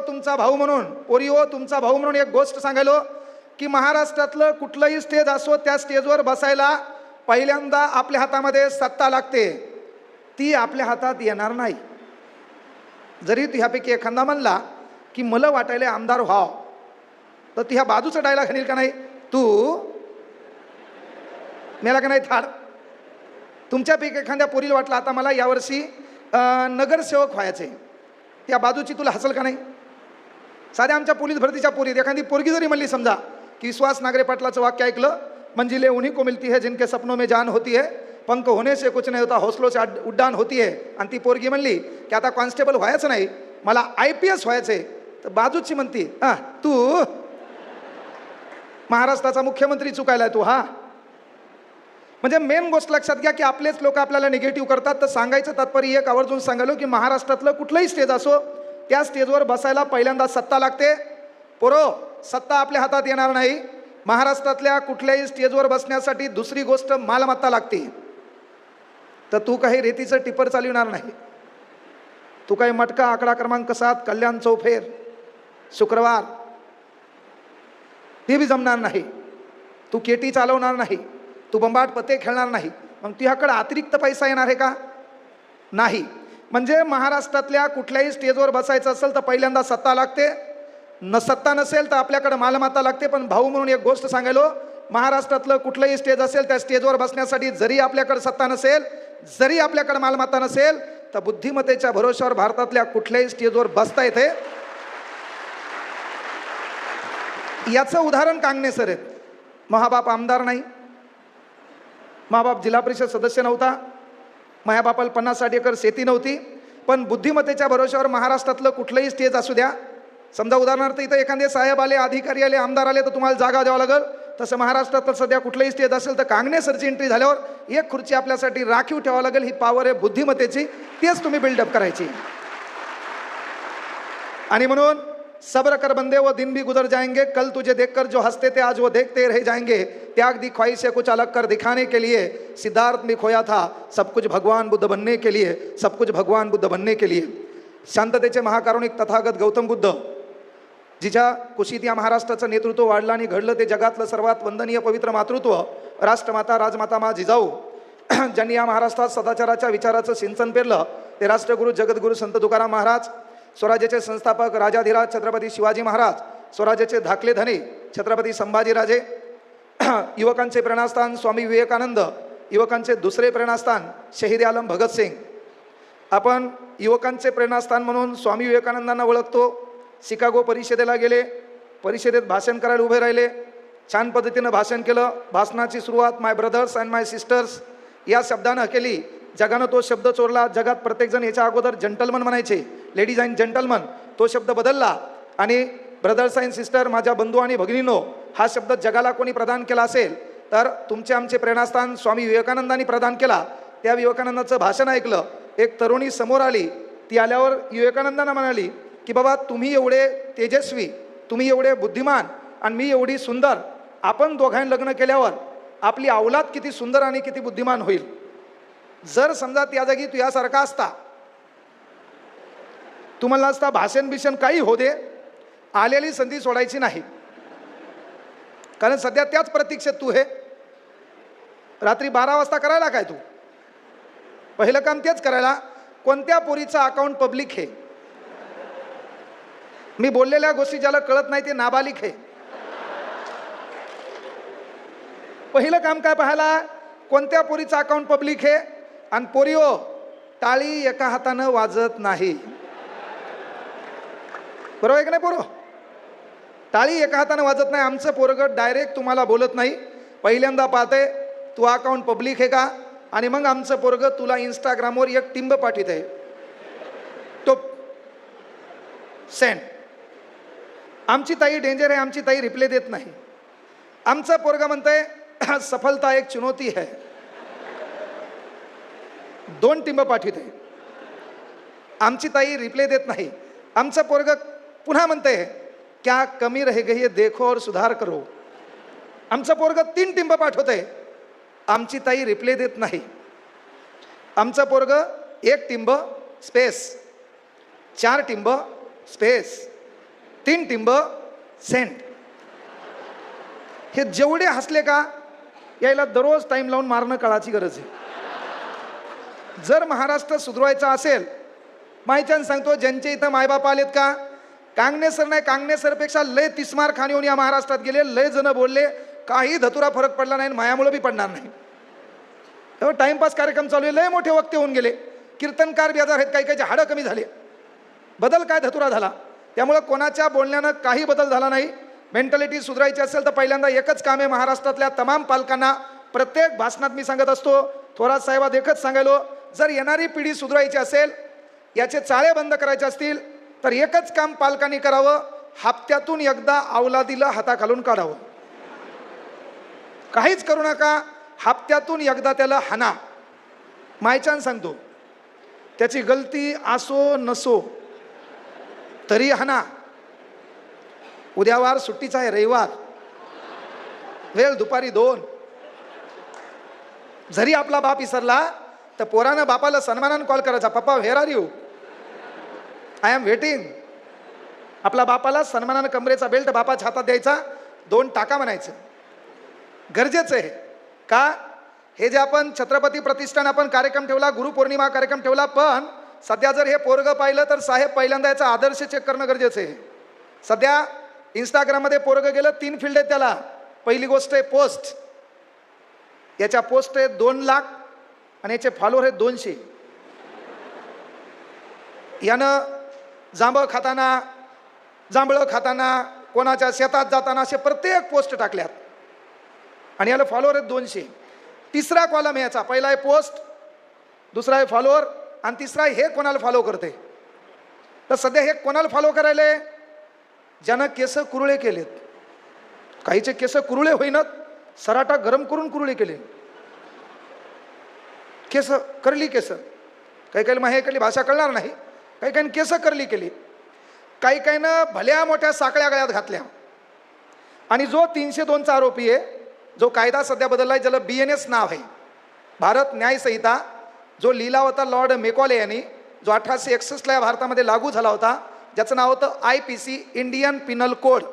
तुमचा भाऊ म्हणून, पोरिओ तुमचा भाऊ म्हणून एक गोष्ट सांगायलो की महाराष्ट्रातलं कुठलंही स्टेज असो त्या स्टेजवर बसायला पहिल्यांदा आपल्या हातामध्ये सत्ता लागते, ती आपल्या हातात येणार नाही. जरी तू ह्यापैकी एखादा म्हणला की मला वाटायला आमदार व्हाव, तर ती ह्या बाजूचा डायलॉग आणील का नाही, तू मेला का नाही थाड. तुमच्यापैकी एखाद्या पोरीला वाटलं आता मला यावर्षी नगरसेवक व्हायचे, त्या बाजूची तुला हसल का नाही. साध्या आमच्या पोलीस भरतीच्या पोरीत एखादी पोरगी जरी म्हणली समजा की विश्वास नागरे पाटलाचं वाक्य ऐकलं, मंजिले उन्हीं को मिलती है जिनके सपनों में जान होती है, पंख होने से कुछ नहीं होता हौसलों से उड्डाण होती है, आणि ती पोरगी म्हणली की आता कॉन्स्टेबल व्हायचं नाही मला IPS व्हायचंय, तर बाजूची म्हणती तू महाराष्ट्राचा मुख्यमंत्री चुकायलाय तू. हा म्हणजे मेन गोष्ट लक्षात घ्या की आपलेच लोक आपल्याला निगेटिव्ह करतात. तर सांगायचं तात्पर्य एक आवर्जून सांगालो की महाराष्ट्रातलं कुठलंही स्टेज असो त्या स्टेजवर बसायला पहिल्यांदा सत्ता लागते. पोरो, सत्ता आपल्या हातात येणार नाही. महाराष्ट्रातल्या कुठल्याही स्टेजवर बसण्यासाठी दुसरी गोष्ट मालमत्ता लागते. तर तू काही रेतीचं टिपर चालविणार नाही, तू काही मटका आकडा क्रमांक 7 कल्याण चौफेर शुक्रवार ते बी जमणार नाही. तू केटी चालवणार नाही, तू बंबाट पत्ते खेळणार नाही. मग तुझ्याकडे अतिरिक्त पैसा येणार आहे का? नाही. म्हणजे महाराष्ट्रातल्या कुठल्याही स्टेजवर बसायचं असेल तर पहिल्यांदा सत्ता लागते. सत्ता नसेल तर आपल्याकडे मालमत्ता लागते. पण भाऊ म्हणून एक गोष्ट सांगायलो, महाराष्ट्रातलं कुठलंही स्टेज असेल त्या स्टेजवर बसण्यासाठी जरी आपल्याकडे सत्ता नसेल, जरी आपल्याकडे मालमत्ता नसेल, तर बुद्धिमत्तेच्या भरोश्यावर भारतातल्या कुठल्याही स्टेजवर बसता येते. याचं उदाहरण कांगणे सर आहेत. महाबाप आमदार नाही, महाबाप जिल्हा परिषद सदस्य नव्हता, माझ्या बापाला 50-60 एकर शेती नव्हती, पण बुद्धिमत्तेच्या भरोश्यावर महाराष्ट्रातलं कुठलंही स्टेज असू द्या, समजा उदाहरणार्थ इथं एखादे साहेब आले, अधिकारी आले, आमदार आले, तर तुम्हाला जागा द्यावं लागेल. तसं महाराष्ट्रात सध्या कुठलंही स्टेज असेल तर कांगणे सरची एंट्री झाल्यावर एक खुर्ची आपल्यासाठी राखीव ठेवावं लागेल. ही पॉवर आहे बुद्धिमत्तेची, तेच तुम्ही बिल्डअप करायची. आणि म्हणून सब्र कर बंदे वो दिन भी गुजर जाएंगे, कल तुझे देखकर जो हंसते थे आज वो देखते रह जाएंगे, त्याग दी ख्वाहिशें कुछ अलग कर दिखाने के लिए, सिद्धार्थ में खोया था सब कुछ भगवान बुद्ध बनने के लिए, सब कुछ भगवान बुद्ध बनने के लिए. शांततेचे महाकारुणिक तथागत गौतम बुद्ध, जिच्या कुशीत या महाराष्ट्राचं नेतृत्व वाढलं आणि घडलं ते जगातलं सर्वात वंदनीय पवित्र मातृत्व राष्ट्रमाता राजमाता मा जिजाऊ, ज्यांनी या महाराष्ट्रात सदाचाराच्या विचाराचं सिंचन पेरलं, ते राष्ट्रगुरू जगद्गुरू संत तुकाराम महाराज, स्वराज्याचे संस्थापक राजाधिराज छत्रपती शिवाजी महाराज, स्वराज्याचे धाकले धने छत्रपती संभाजीराजे, युवकांचे प्रेरणास्थान स्वामी विवेकानंद, युवकांचे दुसरे प्रेरणास्थान शहीद आलम भगतसिंग. आपण युवकांचे प्रेरणास्थान म्हणून स्वामी विवेकानंदांना ओळखतो. शिकागो परिषदेला गेले, परिषदेत भाषण करायला उभे राहिले, छान पद्धतीनं भाषण केलं. भाषणाची सुरुवात माय ब्रदर्स अँड माय सिस्टर्स या शब्दानं केली. जगानं तो शब्द चोरला. जगात प्रत्येकजण याच्या अगोदर जंटलमन म्हणायचे, लेडीज अँड जंटलमन. तो शब्द बदलला आणि ब्रदर्स अँड सिस्टर, माझ्या बंधू आणि भगिनींनो, हा शब्द जगाला कोणी प्रदान केला असेल तर तुमचे आमचे प्रेरणास्थान स्वामी विवेकानंदांनी प्रदान केला. त्या विवेकानंदाचं भाषण ऐकलं. एक तरुणी समोर आली. ती आल्यावर विवेकानंदांना म्हणाली की बाबा तुम्ही एवढे तेजस्वी, तुम्ही एवढे बुद्धिमान आणि मी एवढी सुंदर, आपण दोघांनी लग्न केल्यावर आपली औलाद किती सुंदर आणि किती बुद्धिमान होईल. जर समजा त्या जागी तू यासारखा असता, तुम्हाला असता भाषण बिषण काही हो दे, आलेली संधी सोडायची नाही. कारण सध्या त्याच प्रतीक्षेत तू हे. रात्री 12 वाजता करायला काय तू? पहिलं काम तेच करायला. कोणत्या पोरीचं अकाउंट पब्लिक आहे? मी बोललेल्या गोष्टी ज्याला कळत नाही ते नाबालिक आहे. पहिलं काम काय पाहायला, कोणत्या पोरीचं अकाउंट पब्लिक आहे. आणि पोरिओ, टाळी एका हातानं वाजत नाही, बरोबर आहे की नाही पोरो? टाळी एका हातानं वाजत नाही. आमचं पोरगं डायरेक्ट तुम्हाला बोलत नाही, पहिल्यांदा पाहते तू अकाउंट पब्लिक आहे का, आणि मग आमचं पोरगं तुला इंस्टाग्रामवर एक टिंब पाठवत आहे, तो सेंड. आमची ताई डेंजर आहे, आमची ताई रिप्लाय देत नाही. आमचं पोरगं म्हणतंय सफलता एक चुनौती है, 2 टिंब पाठवत आहे. आमची ताई रिप्लाय देत नाही. आमचं पोरगं पुन्हा म्हणतंय क्या कमी रह गई है देखो और सुधार करो. आमचं पोरगं 3 टिंब पाठवत आहे. आमची ताई रिप्लाय देत नाही. आमचं पोरगं 1 टिंब स्पेस, 4 टिंब स्पेस, 3 टिंब सेंट. हे जेवढे हसले का यायला दररोज टाइम लावून मारणं काळाची गरज आहे. जर महाराष्ट्र सुधरवायचा असेल, माहिती सांगतो, ज्यांचे इथं मायबाप आलेत का, कांगणेसर नाही, कांगणेसरपेक्षा लय तिस्मार खाणी होऊन या महाराष्ट्रात गेले, लय जण बोलले, काही धतुरा फरक पडला नाही, मायामुळे बी पडणार नाही. तेव्हा टाइमपास कार्यक्रम चालू आहे, लय मोठे वक्ते होऊन गेले, कीर्तनकार बेजार आहेत, काही हाडं कमी झाले, बदल काय धतुरा झाला. त्यामुळे कोणाच्या बोलण्यानं काही बदल झाला नाही. मेंटॅलिटी सुधारायची असेल तर पहिल्यांदा एकच काम आहे, महाराष्ट्रातल्या तमाम पालकांना प्रत्येक भाषणात मी सांगत असतो, थोरात साहेबात एकच सांगायलो, जर येणारी पिढी सुधारायची असेल, याचे चाळे बंद करायचे असतील तर एकच काम पालकांनी करावं, हप्त्यातून एकदा अवलादीला हाताखालून काढावं. काहीच करू नका, हप्त्यातून एकदा त्याला हाना. मायच्यान सांगतो, त्याची गलती असो नसो तरी हाना. उद्या वार सुट्टीचा आहे, रविवार, वेळ दुपारी 2. जरी आपला बाप विसरला तर पोरानं बापाला सन्मानानं कॉल करायचा, पप्पा where are you, I am waiting. आपला बापाला सन्मानानं कमरेचा बेल्ट बापाच्या हातात द्यायचा, 2 टाका म्हणायचं, गरजेचं आहे. का, हे जे आपण छत्रपती प्रतिष्ठान आपण कार्यक्रम ठेवला, गुरुपौर्णिमा कार्यक्रम ठेवला, पण सध्या जर हे पोरगं पाहिलं तर साहेब पहिल्यांदा याचा आदर्श चेक करणं गरजेचं आहे. सध्या इंस्टाग्राममध्ये पोरगं गेलं, 3 फील्ड आहेत त्याला. पहिली गोष्ट आहे पोस्ट, याच्या पोस्ट आहे 2 लाख आणि याचे फॉलोअर आहेत 200. यानं जांभळं खाताना, कोणाच्या शेतात जाताना असे प्रत्येक पोस्ट टाकल्यात आणि याला फॉलोअर आहेत 200. तिसरा कॉलम याचा, पहिला आहे पोस्ट, दुसरा आहे फॉलोअर आणि तिसरा आहे हे कोणाला फॉलो करते. तर सध्या हे कोणाला फॉलो करायले, ज्यानं केस कुरुळे केलेत. काहीचे केस कुरुळे होईनात, सराटा गरम करून कुरुळे केले, केस करली, केस काही मग हे भाषा कळणार नाही, काही केस करली केली, काहीनं भल्या मोठ्या साकळ्या गळ्यात घातल्या. आणि जो 302चा आरोपी आहे, जो कायदा सध्या बदलला आहे, ज्याला BNS नाव आहे, भारत न्याय संहिता, जो लिहिला होता लॉर्ड मेकॉले यांनी, जो 1861ला या भारतामध्ये लागू झाला होता, ज्याचं नाव होतं IPC, इंडियन पिनल कोड,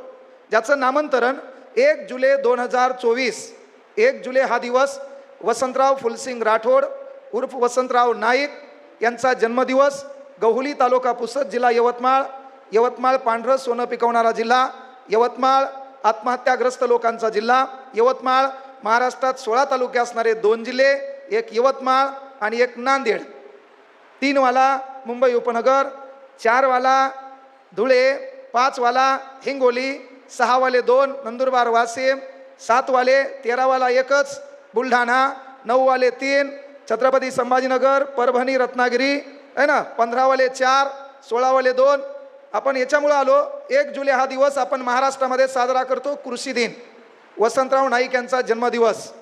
ज्याचं नामांतरण 1 जुलै 2024. 1 जुलै हा दिवस वसंतराव फुलसिंग राठोड उर्फ वसंतराव नाईक यांचा जन्मदिवस. गहुली तालुका पुसद, जिल्हा यवतमाळ. यवतमाळ पांढरं सोनं पिकवणारा जिल्हा, यवतमाळ आत्महत्याग्रस्त लोकांचा जिल्हा. यवतमाळ महाराष्ट्रात 16 तालुके असणारे 2 जिल्हे, एक यवतमाळ आणि एक नांदेड. 3 वाला मुंबई उपनगर, 4 वाला धुळे, 5 वाला हिंगोली, 6 वाले 2 नंदुरबार वाशिम, 7 वाले 13 वाला एकच बुलढाणा, 9 वाले 3 छत्रपती संभाजीनगर, परभणी, रत्नागिरी आहे ना, 15 वाले 4, 16 वाले 2. आपण याच्यामुळे आलो, 1 जुलै हा दिवस आपण महाराष्ट्रामध्ये साजरा करतो, कृषी दिन, वसंतराव नाईक यांचा जन्मदिवस.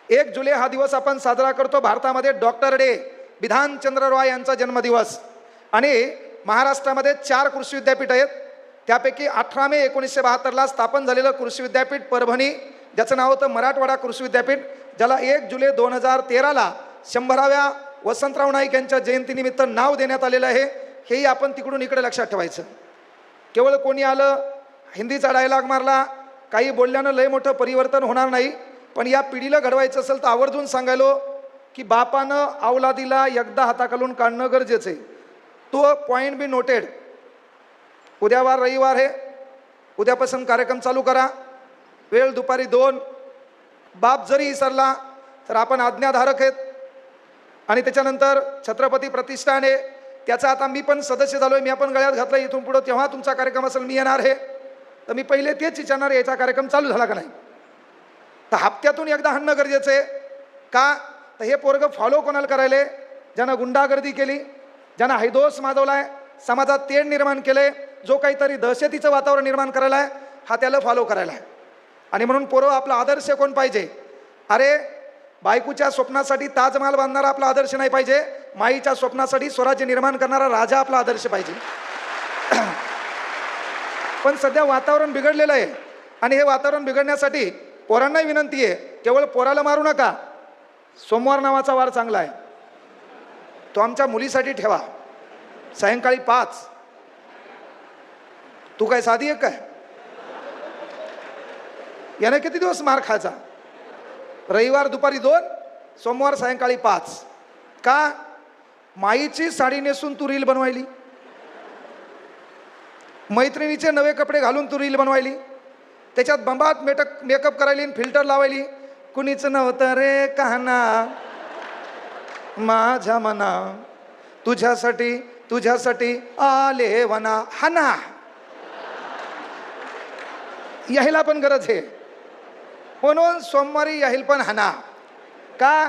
1 जुलै हा दिवस आपण साजरा करतो भारतामध्ये डॉक्टर डे, बिधानचंद्र रॉय यांचा जन्मदिवस. आणि महाराष्ट्रामध्ये 4 कृषी विद्यापीठ आहेत, त्यापैकी 18 मे 1972ला स्थापन झालेलं कृषी विद्यापीठ परभणी, ज्याचं नाव होतं मराठवाडा कृषी विद्यापीठ, ज्याला 1 जुलै 2013ला 100व्या वसंतराव नाईक यांच्या जयंतीनिमित्त नाव देण्यात आलेलं आहे. हेही आपण तिकडून इकडे लक्षात ठेवायचं. केवळ कोणी आलं, हिंदीचा डायलॉग मारला, काही बोलल्यानं लय मोठं परिवर्तन होणार नाही. पण या पिढीला घडवायचं असेल तर आवर्जून सांगायलो की बापानं अवलादीला एकदा हाताखालून काढणं गरजेचं आहे. तो पॉईंट बी नोटेड. उद्या वार रविवार आहे, उद्यापासून कार्यक्रम चालू करा, वेळ दुपारी 2. बाप जरी विसरला तर आपण आज्ञाधारक आहेत. आणि त्याच्यानंतर छत्रपती प्रतिष्ठान आहे, त्याचा आता मी पण सदस्य झालोय, मी आपण गळ्यात घातलं. इथून पुढं तेव्हा तुमचा कार्यक्रम असेल, मी येणार आहे, तर मी पहिले तेच विचारणार, याचा कार्यक्रम चालू झाला का नाही. तर हप्त्यातून एकदा हाणणं गरजेचं आहे. का, तर हे पोरगं फॉलो कोणाला करायले, ज्यानं गुंडागर्दी केली, ज्यानं हैदोस माजवलाय, समाजात तेढ निर्माण केले, जो काहीतरी दहशतीचं वातावरण निर्माण करायला आहे, हा त्याला फॉलो करायला आहे. आणि म्हणून पोरं आपला आदर्श कोण पाहिजे. अरे बायकोच्या स्वप्नासाठी ताजमहाल बांधणारा आपला आदर्श नाही पाहिजे, माईच्या स्वप्नासाठी स्वराज्य निर्माण करणारा राजा आपला आदर्श पाहिजे. पण सध्या वातावरण बिघडलेलं आहे आणि हे वातावरण बिघडण्यासाठी पोरांनाही विनंती आहे, केवळ पोराला मारू नका. सोमवार नावाचा वार चांगला आहे, तो आमच्या मुलीसाठी ठेवा, सायंकाळी 5. तू काय साधी आहे काय? याने किती दिवस मार खायचा? रविवार दुपारी 2, सोमवार सायंकाळी 5. का? माईची साडी नेसून तू रील बनवायली, मैत्रिणीचे नवे कपडे घालून तू रील बनवायली, त्याच्यात बंबात मेकअप करायली, फिल्टर लावायली. कुणीच नव्हतं रे कहाणा माझ्या मना, तुझ्यासाठी तुझ्यासाठी आले वना. हा ना, यायला पण गरज आहे म्हणून सोमवारी याहील पण हाना. का?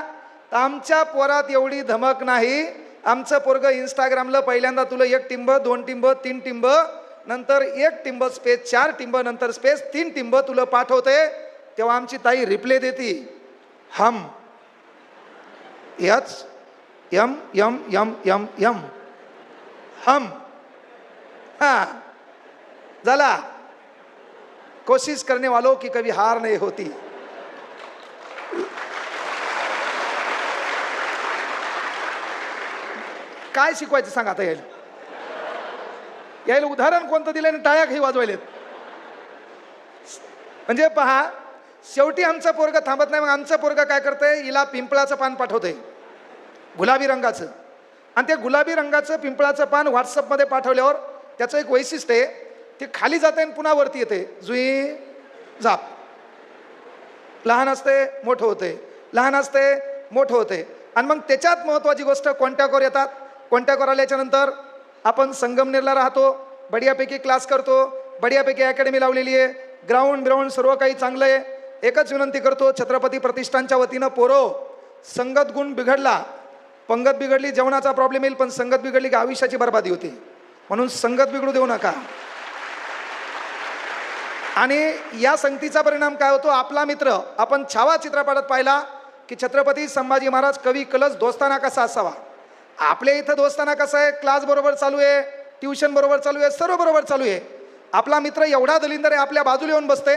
आमच्या पोरात एवढी धमक नाही. आमचं पोरग इंस्टाग्रामला पहिल्यांदा तुला 1 टिंब 2 टिंब 3 टिंब नंतर 1 टिंब स्पेस 4 टिंब नंतर स्पेस 3 टिंब तुला पाठवते, तेव्हा आमची ताई रिप्ले देती हम यच यम यम यम यम यम हम. हा झाला. कोशिश करने वालों की कभी हार नहीं होती. काय शिकवायचं सांगा आता? यायला उदाहरण कोणतं दिलं आणि टाळ्या काही वाजवायलेत. म्हणजे पहा, शेवटी आमचं पोरग थांबत नाही. मग आमचं पोरग काय करतंय? हिला पिंपळाचं पान पाठवतंय गुलाबी रंगाचं, आणि ते गुलाबी रंगाचं पिंपळाचं पान व्हॉट्सअपमध्ये पाठवल्यावर त्याचं एक वैशिष्ट्य आहे, ते खाली जाते आणि पुन्हा वरती येते. जुई जाप. लहान असते मोठं होते, लहान असते मोठं होते. आणि मग त्याच्यात महत्त्वाची गोष्ट कॉन्टॅक्टवर येतात. कॉन्टॅक्टवर आल्याच्या नंतर आपण संगमनेरला राहतो, बढियापैकी क्लास करतो, बढियापैकी अकॅडमी लावलेली आहे, ग्राउंड सर्व काही चांगलं आहे. एकच विनंती करतो छत्रपती प्रतिष्ठानच्या वतीनं, पोरो संगत गुण बिघडला, पंगत बिघडली जेवणाचा प्रॉब्लेम येईल, पण संगत बिघडली की आयुष्याची बर्बादी होती. म्हणून संगत बिघडू देऊ नका. आणि या संगतीचा परिणाम काय होतो? आपला मित्र, आपण छावा चित्रपटात पाहिला की छत्रपती संभाजी महाराज कवी कलश दोस्ताना कसा असावा. आपल्या इथं दोस्ताना कसं आहे? क्लास बरोबर चालू आहे, ट्युशन बरोबर चालू आहे, सर्व बरोबर चालू आहे. आपला मित्र एवढा दलिंदर आहे, आपल्या बाजूला येऊन बसते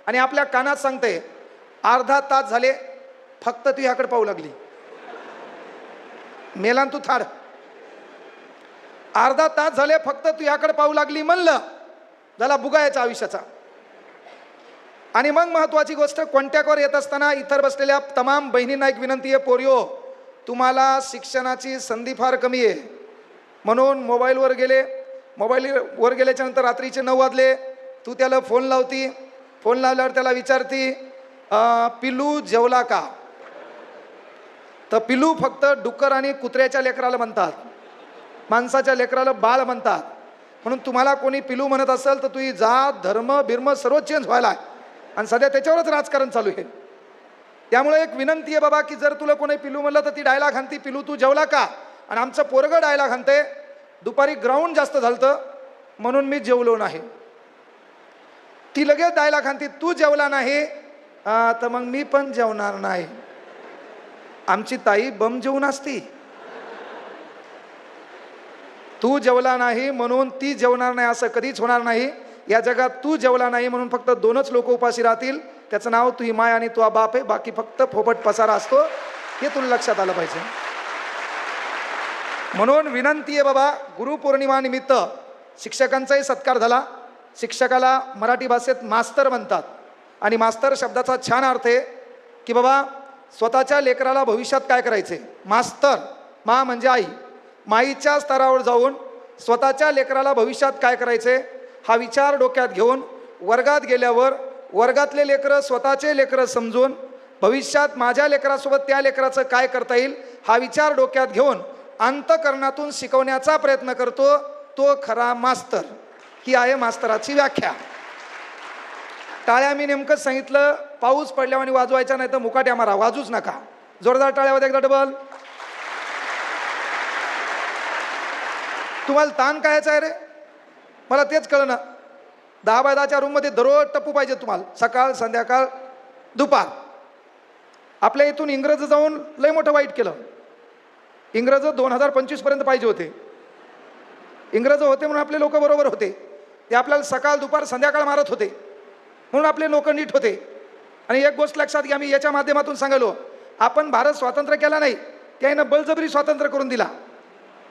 आणि आपल्या कानात सांगते, अर्धा तास झाले फक्त तू ह्याकडे पाहू लागली, मेलान तू थाड. अर्धा तास झाले फक्त तू ह्याकडे पाहू लागली म्हणलं, झाला बुगायचा आयुष्याचा. आणि मग महत्त्वाची गोष्ट, कॉन्टॅक्टवर येत असताना इतर बसलेल्या तमाम बहिणींना एक विनंती आहे, पोरियो तुम्हाला शिक्षणाची संधी फार कमी आहे, म्हणून मोबाईलवर गेल्याच्या नंतर रात्रीचे 9 वाजले, तू त्याला फोन लावती. फोन लावल्यावर त्याला विचारती, पिलू जेवला का? तर पिलू फक्त डुक्कर आणि कुत्र्याच्या लेकराला म्हणतात, माणसाच्या लेकराला बाळ म्हणतात. म्हणून तुम्हाला कोणी पिलू म्हणत असेल तर तुझी जात धर्म बिर्म सर्व चेंज व्हायला आहे, आणि सध्या त्याच्यावरच राजकारण चालू आहे. त्यामुळे एक विनंती आहे बाबा, की जर तुला कोणी पिलू म्हणलं तर ती डायलॉग हाणती, पिलू तू जेवला का? आणि आमचं पोरगं डायलॉग हाणते, दुपारी ग्राउंड जास्त झालतं म्हणून मी जेवलो नाही. ती लगेच डायलॉग हाणती, तू जेवला नाही तर मग मी पण जेवणार नाही. आमची ताई बम जेवून असती. तू जेवला नाही म्हणून ती जेवणार नाही असं कधीच होणार नाही. या जगात तू जेवला नाही म्हणून फक्त 2च लोक उपाशी राहतील, त्याचं नाव तुझी माय आणि तुझा बाप आहे. बाकी फक्त फोपट पसारा असतो, हे तुला लक्षात आलं पाहिजे. म्हणून विनंती आहे बाबा, गुरुपौर्णिमा निमित्त शिक्षकांचाही सत्कार झाला. शिक्षकाला मराठी भाषेत मास्तर म्हणतात, आणि मास्तर शब्दाचा छान अर्थ आहे की बाबा स्वतःच्या लेकराला भविष्यात काय करायचे. मास्तर, मा म्हणजे आई, माईच्या स्तरावर जाऊन स्वतःच्या लेकराला भविष्यात काय करायचे हा विचार डोक्यात घेऊन वर्गात गेल्यावर वर्गातले लेकरं स्वतःचे लेकरं समजून भविष्यात माझ्या लेकरासोबत त्या लेकराचं काय करता येईल हा विचार डोक्यात घेऊन अंतःकरणातून शिकवण्याचा प्रयत्न करतो, तो खरा मास्तर. ही आहे मास्तराची व्याख्या. टाळ्या मी नेमकंच सांगितलं, पाऊस पडल्यावर वाजवायचा नाही तर मुकाट्या मारा, वाजूच नका. जोरदार टाळ्यावर एकदा डबल. तुम्हाला ताण कायचा आहे रे? मला तेच कळलं ना. 10 बाय 10च्या रूममध्ये दररोज टप्पू पाहिजे तुम्हाला, सकाळ संध्याकाळ दुपार. आपल्या इथून इंग्रज जाऊन लय मोठं वाईट केलं. इंग्रज 2025 पर्यंत पाहिजे होते. इंग्रज होते म्हणून आपले लोक बरोबर होते, ते आपल्याला सकाळ दुपार संध्याकाळ मारत होते म्हणून आपले लोक नीट होते. आणि एक गोष्ट लक्षात घ्या, मी याच्या माध्यमातून सांगालो, आपण भारत स्वातंत्र्य केला नाही, त्यानं बळजबरी स्वातंत्र्य करून दिला.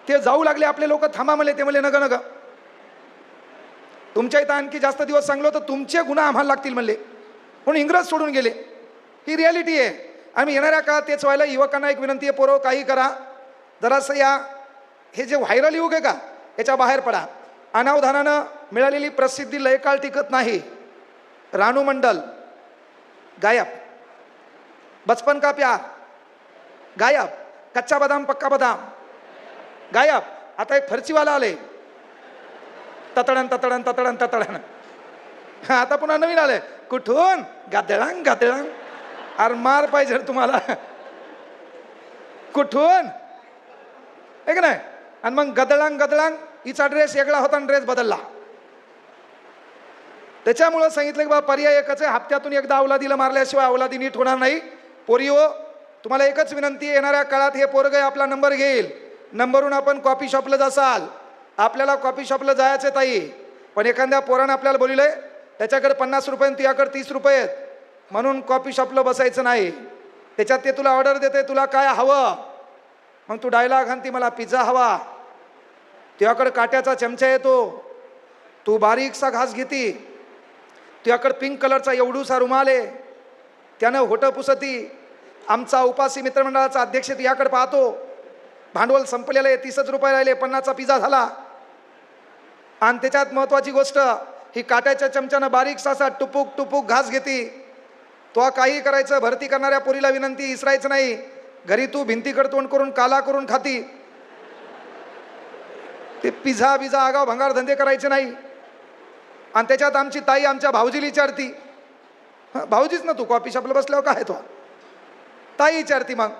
ते जाऊ लागले आपले लोक, थांबा म्हणले, ते म्हणले नग नग. तुमच्या इथं आणखी जास्त दिवस सांगलो तर तुमचे गुन्हा आम्हाला लागतील म्हणले, म्हणून इंग्रज सोडून गेले. ही रियालिटी आहे. आम्ही येणाऱ्या काळात तेच व्हायला. युवकांना एक विनंती आहे, पोरं काही करा, जरासं या हे जे व्हायरल युग आहे का याच्या बाहेर पडा. अनावधानानं मिळालेली प्रसिद्धी लय काळ टिकत नाही. रानू मंडल गायब, बचपन का प्यार गायब, कच्चा बदाम पक्का बदाम गायब. आता एक फरचीवाला आले, ततडण ततडण ततडण ततडण. आता पुन्हा नवीन आले, कुठून गादळांग गादळांग. अरे मार पाहिजे तुम्हाला, कुठून एक नाही. आणि मग गदळांग गदळांग. हिचा ड्रेस वेगळा होता आणि ड्रेस बदलला. त्याच्यामुळं सांगितलं की बाबा पर्याय एकच आहे, हप्त्यातून एकदा अवलादीला मारल्याशिवाय अवलादी नीट होणार नाही. पोरिओ तुम्हाला एकच विनंती, येणाऱ्या काळात हे पोरगं आपला नंबर घेईल, नंबरवरून आपण कॉफी शॉपला जासाल. आपल्याला कॉफी शॉपला जायचं ताई, पण एखाद्या पोरानं आपल्याला बोलिलंय त्याच्याकडे 50 रुपये आणि तुझ्याकडे 30 रुपये आहेत म्हणून कॉफी शॉपला बसायचं नाही. त्याच्यात ते तुला ऑर्डर देते, तुला काय हवं, मग तू डायलॉग आणती मला पिझ्झा हवा. तुझ्याकडे काट्याचा चमचा येतो, तू बारीकसा घास घेती. तुझ्याकडे पिंक कलरचा एवढूसा रुमाल आहे, त्यानं होटं पुसती. आमचा उपासी मित्रमंडळाचा अध्यक्ष तुझ्याकडे पाहतो, भांडवल संपलेलं आहे, 30 रुपये राहिले, 50चा पिझ्झा झाला. आणि त्याच्यात महत्त्वाची गोष्ट, ही काट्याच्या चमच्यानं बारीकसा असा टुपूक टुपूक घास घेती. तो काही करायचं, भरती करणाऱ्या पोरीला विनंती, इसरायचं नाही. घरी तू भिंतीकडे तोंड करून काला करून खाती. ते पिझ्झा बिझा आगाव भंगार धंदे करायचे नाही. आणि त्याच्यात आमची ताई आमच्या भाऊजीला विचारती, भाऊजीच ना तू कॉफी शॉपला बसल्यावर काय तो ताई विचारती, मग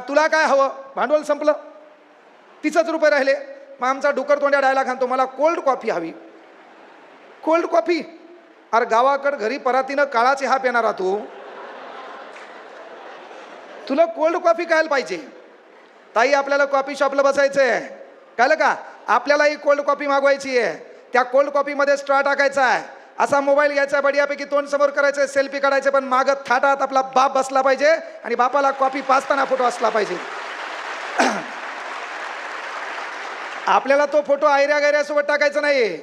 तुला काय हवं, भांडवल संपलं, 30 रुपये राहिले. मग आमचा डुकर तोंड्या डायला खातो, मला कोल्ड कॉफी हवी. Cold coffee? अरे गावाकडं घरी परातीनं काळा चहा पिणारा तू, तुला कोल्ड कॉफी खायला पाहिजे. ताई आपल्याला कॉफी शॉपला बसायचं आहे, कळलं का? आपल्यालाही कोल्ड कॉफी मागवायची आहे. त्या कोल्ड कॉफीमध्ये स्ट्रॉ टाकायचा आहे, असा मोबाईल घ्यायचा, बढियापैकी तोंड समोर करायचं, सेल्फी काढायचे, पण मागं थाटात आपला बाप बसला पाहिजे आणि बापाला कॉफी पाजताना फोटो असला पाहिजे. आपल्याला तो फोटो आयऱ्या गैऱ्यासोबत टाकायचा नाही.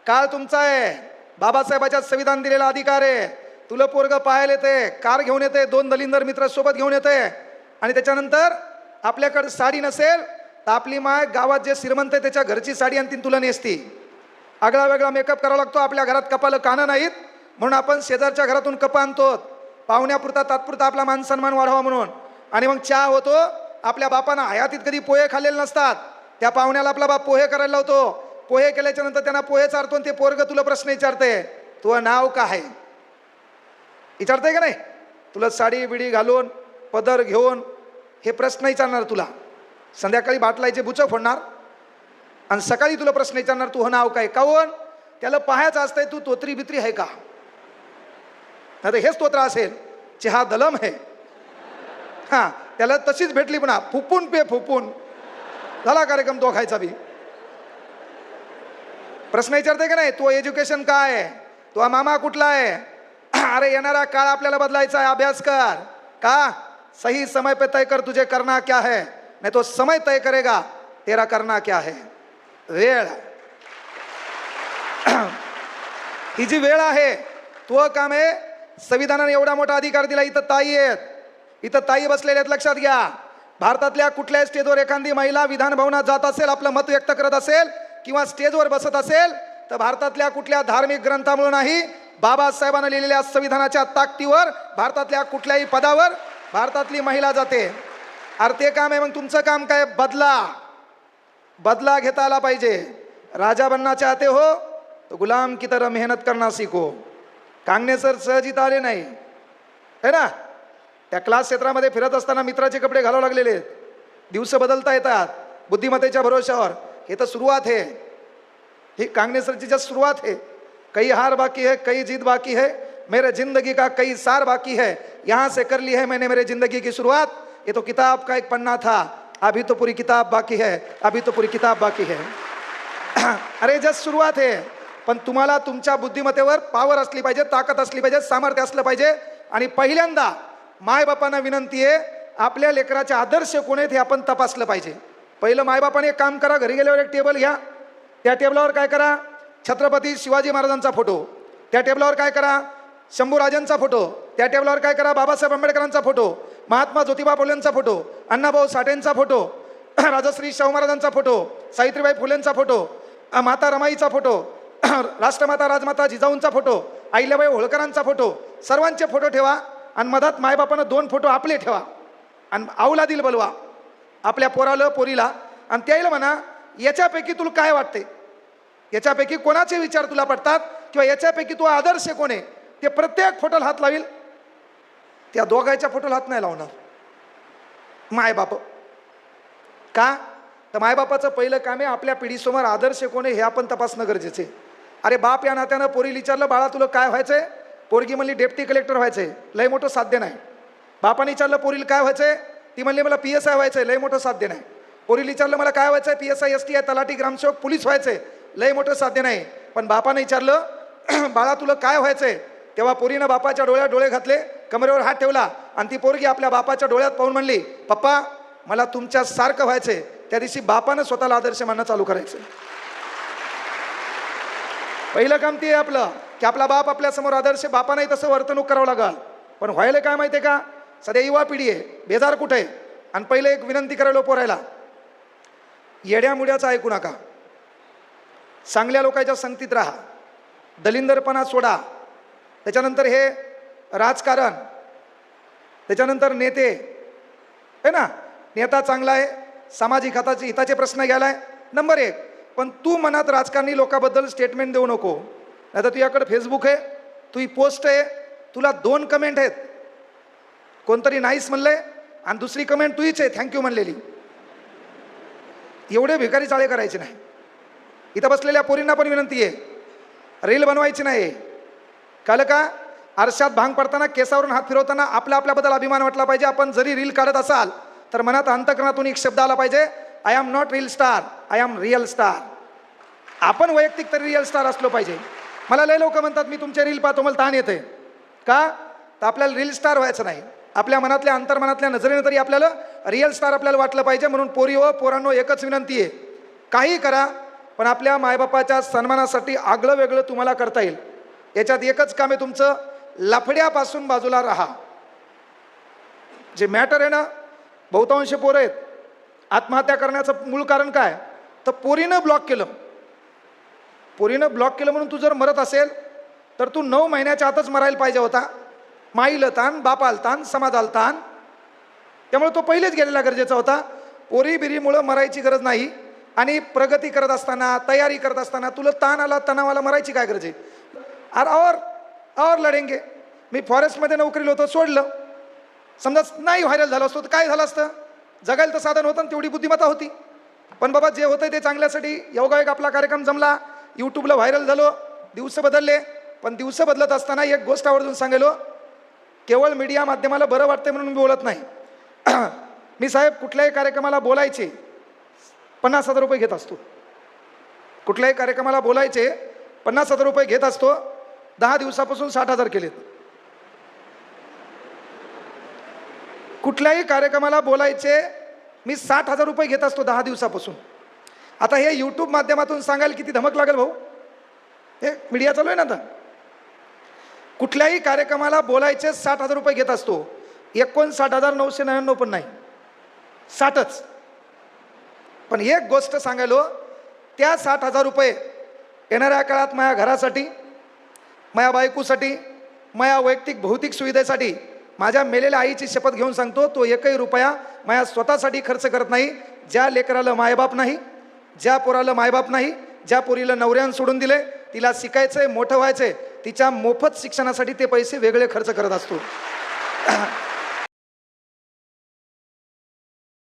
काळ तुमचा आहे, बाबासाहेबाच्या संविधान दिलेला अधिकार आहे. तुला पोरग पाहायला येते, कार घेऊन येते, 2 दलिंदर मित्र सोबत घेऊन येते, आणि त्याच्यानंतर आपल्याकडे साडी नसेल तर आपली माय गावात जे श्रीमंत आहे त्याच्या घरची साडी आणती तुला नेसती. आगळा वेगळा मेकअप करावा लागतो. आपल्या घरात कपाला कानं नाहीत म्हणून आपण शेजारच्या घरातून कपा आणतो, पाहुण्यापुरता तात्पुरता आपला मान सन्मान वाढवा म्हणून. आणि मग चहा होतो. आपल्या बापानं हयातीत कधी पोहे खाल्लेले नसतात, त्या पाहुण्याला आपला बाप पोहे करायला लावतो. पोहे केल्याच्या नंतर त्यांना पोहे चारतो, ते पोरग तुला प्रश्न विचारते, तुझं नाव काय विचारते का नाही? तुला साडी बिडी घालून पदर घेऊन हे प्रश्न विचारणार तुला. संध्याकाळी बाटलायचे बुचं फोडणार आणि सकाळी तुला प्रश्न विचारणार, तुझं नाव काय. काऊन? त्याला पाहायचं असतंय तू तोत्री बित्री आहे का. आता हेच तोत्रा असेल, चहा दलम है, हा त्याला तशीच भेटली पुन्हा फुपून पे फुपून झाला कार्यक्रम तो खायचा बी. प्रश्न विचारते का नाही, तो एज्युकेशन काय आहे, तो मामा कुठला आहे. अरे येणारा काळ आपल्याला बदलायचा आहे, अभ्यास कर. का? सही समय पे तय कर तुझे करना क्या है, नहीं तो समय तय करेगा तेरा करना क्या है. वेळ ही जी वेळ आहे, तो काम आहे. संविधानाने एवढा मोठा अधिकार दिला. इथं ताई आहेत, इथं ताई बसलेले आहेत, लक्षात घ्या. भारतातल्या कुठल्याही स्टेजवर एखादी महिला विधान भवनात जात असेल, आपलं मत व्यक्त करत असेल किंवा स्टेजवर बसत असेल, तर भारतातल्या कुठल्या धार्मिक ग्रंथामुळे नाही, बाबासाहेबांनी लिहिलेल्या संविधानाच्या ताकदीवर भारतातल्या कुठल्याही पदावर भारतातली महिला जाते. अरे ते काम आहे. मग तुमचं काम काय? बदला घेता आला पाहिजे. राजा बनना चाहते हो तो गुलाम की तरह मेहनत करना सीखो. कांगणे सर सहज इथं आले नाही है ना. त्या क्लास क्षेत्रामध्ये फिरत असताना मित्राचे कपडे घालावे लागलेले आहेत. दिवस बदलता येतात बुद्धिमत्तेच्या भरोशावर. हे तर सुरुवात है, ही कांगणे सरची जस्ट सुरुवात है. कई हार बाकी है, कई जीत बाकी है, मेरे जिंदगी का कई सार बाकी है. यहाँ से कर ली है मैंने मेरे जिंदगी की शुरुआत. ये तो किताब का एक पन्ना था, अभी तो पूरी किताब बाकी है, अभी तो पूरी किताब बाकी है. अरे जस्ट सुरुवात है. पण तुम्हाला तुमच्या बुद्धिमत्तेवर पावर असली पाहिजे, ताकद असली पाहिजे, सामर्थ्य असलं पाहिजे. आणि पहिल्यांदा मायबापांना विनंती आहे, आपल्या लेकराचे आदर्श कोण आहेत हे आपण तपासलं पाहिजे. पहिलं मायबापाने एक काम करा, घरी गेल्यावर एक टेबल घ्या, त्या टेबलावर काय करा, छत्रपती शिवाजी महाराजांचा फोटो, त्या टेबलावर काय करा शंभूराजांचा फोटो, त्या टेबलावर काय करा बाबासाहेब आंबेडकरांचा फोटो, महात्मा ज्योतिबा फुलेंचा फोटो, अण्णाभाऊ साठेंचा फोटो, राजश्री शाहू महाराजांचा फोटो, सावित्रीबाई फुलेंचा फोटो, माता रमाईचा फोटो, राष्ट्रमाता राजमाता जिजाऊंचा फोटो, अहिल्याबाई होळकरांचा फोटो, सर्वांचे फोटो ठेवा आणि मधात मायबापानं 2 फोटो आपले ठेवा आणि औलादील बोलवा आपल्या पोराला पोरीला आणि त्याला म्हणा याच्यापैकी तुला काय वाटते, याच्यापैकी कोणाचे विचार तुला पडतात किंवा याच्यापैकी तू आदर्श कोण आहे ते प्रत्येक फोटोला हात लावील. त्या दोघांच्या फोटोला हात नाही लावणार मायबाप. का तर मायबापाचं पहिलं काम आहे आपल्या पिढीसमोर आदर्श कोण आहे हे आपण तपासणं गरजेचे. अरे बाप या नात्यानं पोरीला विचारलं बाळा तुला काय व्हायचंय, पोरगी म्हणली डेप्टी कलेक्टर व्हायचंय, लय मोठं साध्य नाही. बापाने विचारलं पोरीला काय व्हायचंय, ती म्हणली मला PSI व्हायचंय, लय मोठं साध्य नाही. पोरीला विचारलं मला काय व्हायचंय, PSI STI तलाठी ग्रामसेवक पोलीस व्हायचंय, लय मोठं साध्य नाही. पण बापाने विचारलं बाळा तुला काय व्हायचंय, तेव्हा पोरीनं बापाच्या डोळ्यात डोळे घातले, कमरेवर हात ठेवला आणि ती पोरगी आपल्या बापाच्या डोळ्यात पाहून म्हणली पप्पा मला तुमच्या सारखं व्हायचंय. त्या दिवशी बापानं स्वतःला आदर्श मानणं चालू करायचं. पहिलं काम ते आहे आपलं की आपला बाप आपल्या समोर आदर्श, बापाने तसं वर्तणूक करावं लागल. पण व्हायला काय माहिती आहे का, सध्या युवा पिढी आहे बेजार कुठे आहे. आणि पहिले एक विनंती करायला पोरायला, येड्या मुड्याचं ऐकू नका, चांगल्या लोकांच्या संगतीत राहा, दलिंदरपणा सोडा. त्याच्यानंतर हे राजकारण, त्याच्यानंतर नेते आहे ना, नेता चांगला आहे, सामाजिक हिताचे प्रश्न घ्यायलाय नंबर 1. पण तू मनात राजकारणी लोकांबद्दल स्टेटमेंट देऊ नको. नाही तर तुझ्याकडे फेसबुक आहे, तुझी पोस्ट आहे, तुला 2 कमेंट आहेत, कोणतरी नाईस म्हणलंय आणि दुसरी कमेंट तुझीच आहे थँक्यू म्हणलेली. एवढे भिकारी चाळे करायचे नाही. इथं बसलेल्या पोरींना पण विनंती आहे, रील बनवायची नाही. कळलं का, आरशात भांग पडताना केसावरून हात फिरवताना आपल्याबद्दल अभिमान वाटला पाहिजे. आपण जरी रील काढत असाल तर मनात अंतकरणातून एक शब्द आला पाहिजे, I am not reel star, I am real star. आपण वैयक्तिक तरी रिअल स्टार असलो पाहिजे. मला लय लोक म्हणतात मी तुमचे रील पाहतो मला ताण येते. का तर आपल्याला रील स्टार व्हायचं नाही, आपल्या मनातल्या अंतर्मनातल्या नजरेनं तरी आपल्याला रिअल स्टार आपल्याला वाटलं पाहिजे. म्हणून पोरी व पोरांनो एकच विनंती आहे, काही करा पण आपल्या मायबापाच्या सन्मानासाठी आगळं वेगळं तुम्हाला करता येईल. याच्यात एकच काम आहे तुमचं, लफड्यापासून बाजूला राहा. जे मॅटर आहे ना, बहुतांश पोरं आहेत आत्महत्या करण्याचं मूळ कारण काय, तर पोरीनं ब्लॉक केलं. पोरीनं ब्लॉक केलं म्हणून तू जर मरत असेल तर तू 9 महिन्याच्या आतच मरायला पाहिजे होता. माईला ताण, बापाला ताण, समाजाला ताण, त्यामुळे तो पहिलेच गेलेला गरजेचा होता. पोरी बिरीमुळं मरायची गरज नाही. आणि प्रगती करत असताना, तयारी करत असताना तुला ताण आला, तणावाला मरायची काय गरज आहे. और लढेंगे. मी फॉरेस्टमध्ये नोकरीला होतो, सोडलं. समजा नाही व्हायरल झालं असतो तर काय झालं असतं, जगायला तर साधन होतं, तेवढी बुद्धिमत्ता होती. पण बाबा जे होतं ते चांगल्यासाठी योगायोग आपला कार्यक्रम जमला, यूट्यूबला व्हायरल झालो, दिवस बदलले. पण दिवस बदलत असताना एक गोष्ट आवर्जून सांगेलो, केवळ मीडिया माध्यमाला बरं वाटते म्हणून मी बोलत नाही. मी साहेब कुठल्याही कार्यक्रमाला बोलायचे 50,000 रुपये घेत असतो. कुठल्याही कार्यक्रमाला बोलायचे 50,000 रुपये घेत असतो. 10 दिवसापासून 60,000 केलेत. कुठल्याही कार्यक्रमाला बोलायचे मी 60,000 रुपये घेत असतो 10 दिवसापासून. आता हे यूट्यूब माध्यमातून सांगायला किती धमक लागेल भाऊ, हे मीडिया चालू आहे ना आता. कुठल्याही कार्यक्रमाला बोलायचे 60,000 रुपये घेत असतो. 59,999 पण नाही, 60च. पण एक गोष्ट सांगायलो, त्या 60,000 रुपये येणाऱ्या काळात माझ्या घरासाठी, माझ्या बायकोसाठी, माझ्या वैयक्तिक भौतिक सुविधेसाठी, माझ्या मेलेल्या आईची शपथ घेऊन सांगतो, तो एकही रुपया माझ्या स्वतःसाठी खर्च करत नाही. ज्या लेकराला मायबाप नाही, ज्या पोराला मायबाप नाही, ज्या पोरीला नवऱ्यानं सोडून दिले, तिला शिकायचंय, मोठं व्हायचंय, तिच्या मोफत शिक्षणासाठी ते पैसे वेगळे खर्च करत असतो.